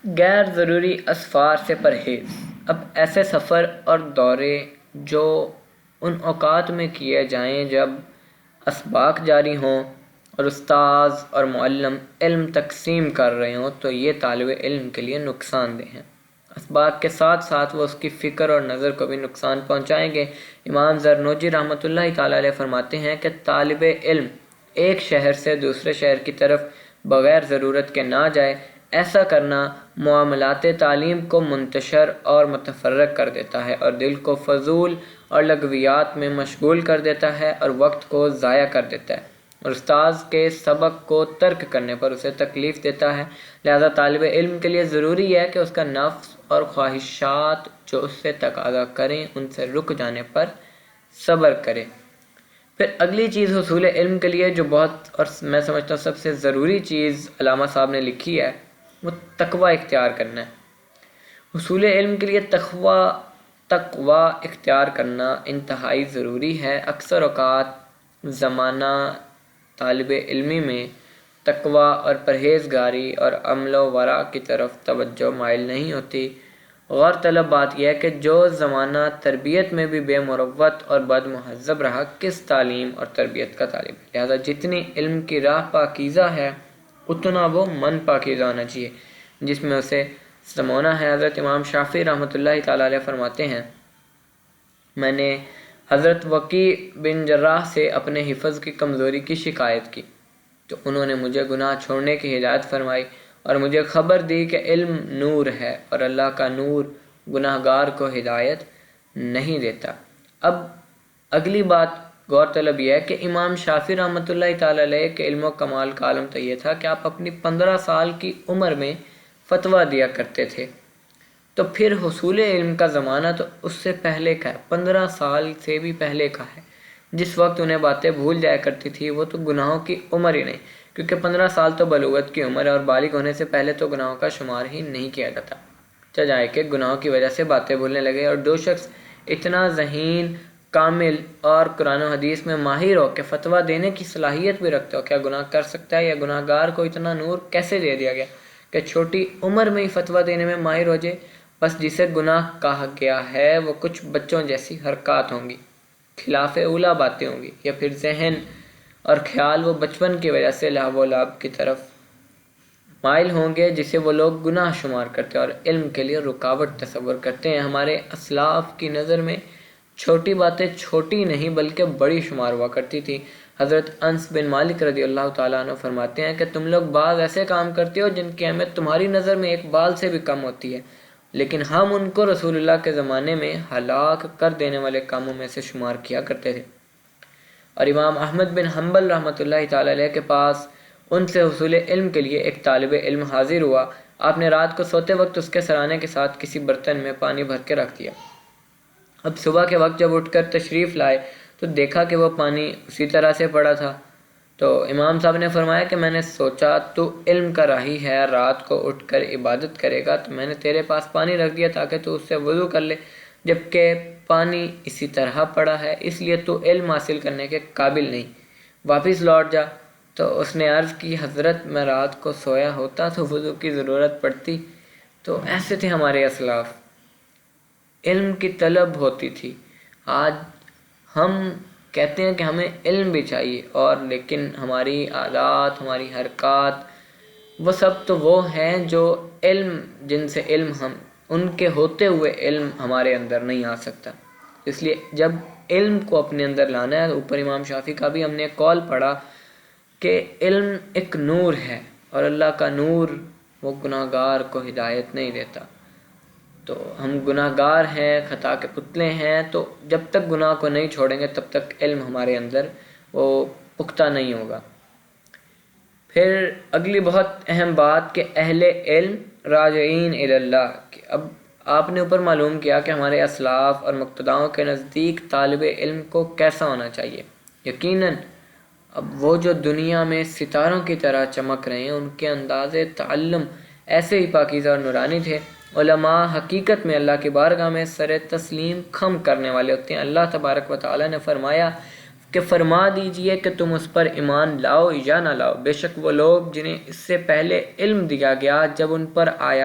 غیر ضروری اسفار سے پرہیز۔ اب ایسے سفر اور دورے جو ان اوقات میں کیے جائیں جب اسباق جاری ہوں اور استاذ اور معلم علم تقسیم کر رہے ہوں تو یہ طالب علم کے لیے نقصان دہ ہیں۔ اسباق کے ساتھ ساتھ وہ اس کی فکر اور نظر کو بھی نقصان پہنچائیں گے۔ امام زرنوجی رحمۃ اللہ تعالیٰ علیہ فرماتے ہیں کہ طالب علم ایک شہر سے دوسرے شہر کی طرف بغیر ضرورت کے نہ جائے۔ ایسا کرنا معاملات تعلیم کو منتشر اور متفرق کر دیتا ہے اور دل کو فضول اور لغویات میں مشغول کر دیتا ہے اور وقت کو ضائع کر دیتا ہے اور استاذ کے سبق کو ترک کرنے پر اسے تکلیف دیتا ہے۔ لہذا طالب علم کے لیے ضروری ہے کہ اس کا نفس اور خواہشات جو اس سے تقاضا کریں ان سے رک جانے پر صبر کرے۔ پھر اگلی چیز حصول علم کے لیے جو بہت اور میں سمجھتا ہوں سب سے ضروری چیز علامہ صاحب نے لکھی ہے وہ تقوی اختیار کرنا ہے۔ حصول علم کے لیے تقوی اختیار کرنا انتہائی ضروری ہے۔ اکثر اوقات زمانہ طالب علمی میں تقوی اور پرہیزگاری اور عمل و ورع کی طرف توجہ مائل نہیں ہوتی۔ غور طلب بات یہ ہے کہ جو زمانہ تربیت میں بھی بے مروت اور بد مہذب رہا کس تعلیم اور تربیت کا طالب ہے۔ لہذا جتنی علم کی راہ پاکیزہ ہے اتنا وہ من پاکیزہ ہونا چاہیے جس میں اسے سمونا ہے۔ حضرت امام شافعی رحمۃ اللہ تعالیٰ علیہ فرماتے ہیں میں نے حضرت وکیع بن جراح سے اپنے حفظ کی کمزوری کی شکایت کی تو انہوں نے مجھے گناہ چھوڑنے کی ہدایت فرمائی اور مجھے خبر دی کہ علم نور ہے اور اللہ کا نور گناہ گار کو ہدایت نہیں دیتا۔ اب اگلی بات غور طلب یہ ہے کہ امام شافعی رحمۃ اللہ تعالیٰ علیہ کے علم و کمال کا عالم تو یہ تھا کہ آپ اپنی 15 سال کی عمر میں فتویٰ دیا کرتے تھے، تو پھر حصول علم کا زمانہ تو اس سے پہلے کا ہے، 15 سال سے بھی پہلے کا ہے۔ جس وقت انہیں باتیں بھول جایا کرتی تھی وہ تو گناہوں کی عمر ہی نہیں، کیونکہ 15 سال تو بلوغت کی عمر ہے اور بالغ ہونے سے پہلے تو گناہوں کا شمار ہی نہیں کیا جاتا۔ جائے کہ گناہوں کی وجہ سے باتیں بھولنے لگے اور جو شخص اتنا ذہین کامل اور قرآن و حدیث میں ماہر ہو کہ فتویٰ دینے کی صلاحیت بھی رکھتے ہو، کیا گناہ کر سکتا ہے؟ یا گناہ گار کو اتنا نور کیسے دے دیا گیا کہ چھوٹی عمر میں ہی فتویٰ دینے میں ماہر ہو جائے؟ بس جسے گناہ کہا گیا ہے وہ کچھ بچوں جیسی حرکات ہوں گی، خلاف اولا باتیں ہوں گی، یا پھر ذہن اور خیال وہ بچپن کی وجہ سے لہو و لعب کی طرف مائل ہوں گے جسے وہ لوگ گناہ شمار کرتے ہیں اور علم کے لیے رکاوٹ تصور کرتے ہیں۔ ہمارے اسلاف کی نظر میں چھوٹی باتیں چھوٹی نہیں بلکہ بڑی شمار ہوا کرتی تھی۔ حضرت انس بن مالک رضی اللہ تعالیٰ عنہ فرماتے ہیں کہ تم لوگ بعض ایسے کام کرتے ہو جن کی اہمیت تمہاری نظر میں ایک بال سے بھی کم ہوتی ہے، لیکن ہم ان کو رسول اللہ کے زمانے میں ہلاک کر دینے والے کاموں میں سے شمار کیا کرتے تھے۔ اور امام احمد بن حنبل رحمۃ اللہ تعالیٰ علیہ کے پاس ان سے حصول علم کے لیے ایک طالب علم حاضر ہوا۔ آپ نے رات کو سوتے وقت اس کے سرانے کے ساتھ کسی برتن میں پانی بھر کے رکھ دیا۔ اب صبح کے وقت جب اٹھ کر تشریف لائے تو دیکھا کہ وہ پانی اسی طرح سے پڑا تھا۔ تو امام صاحب نے فرمایا کہ میں نے سوچا تو علم کا راہی ہے، رات کو اٹھ کر عبادت کرے گا تو میں نے تیرے پاس پانی رکھ دیا تاکہ تو اس سے وضو کر لے، جبکہ پانی اسی طرح پڑا ہے، اس لیے تو علم حاصل کرنے کے قابل نہیں، واپس لوٹ جا۔ تو اس نے عرض کی حضرت میں رات کو سویا ہوتا تو وضو کی ضرورت پڑتی۔ تو ایسے تھے ہمارے اسلاف، علم کی طلب ہوتی تھی۔ آج ہم کہتے ہیں کہ ہمیں علم بھی چاہیے اور لیکن ہماری عادات ہماری حرکات وہ سب تو وہ ہیں جو علم جن سے علم ہم ان کے ہوتے ہوئے علم ہمارے اندر نہیں آ سکتا۔ اس لیے جب علم کو اپنے اندر لانا ہے، اوپر امام شافعی کا بھی ہم نے قول پڑھا کہ علم ایک نور ہے اور اللہ کا نور وہ گناہ گار کو ہدایت نہیں دیتا۔ تو ہم گناہ گار ہیں، خطا کے پتلے ہیں، تو جب تک گناہ کو نہیں چھوڑیں گے تب تک علم ہمارے اندر وہ پختہ نہیں ہوگا۔ پھر اگلی بہت اہم بات کہ اہل علم راجعین الی اللہ، کہ اب آپ نے اوپر معلوم کیا کہ ہمارے اسلاف اور مقتداؤں کے نزدیک طالب علم کو کیسا ہونا چاہیے۔ یقیناً اب وہ جو دنیا میں ستاروں کی طرح چمک رہے ہیں ان کے انداز تعلم ایسے ہی پاکیزہ اور نورانی تھے۔ علماء حقیقت میں اللہ کی بارگاہ میں سر تسلیم خم کرنے والے ہوتے ہیں۔ اللہ تبارک و تعالیٰ نے فرمایا کہ فرما دیجئے کہ تم اس پر ایمان لاؤ یا نہ لاؤ، بے شک وہ لوگ جنہیں اس سے پہلے علم دیا گیا جب ان پر آیا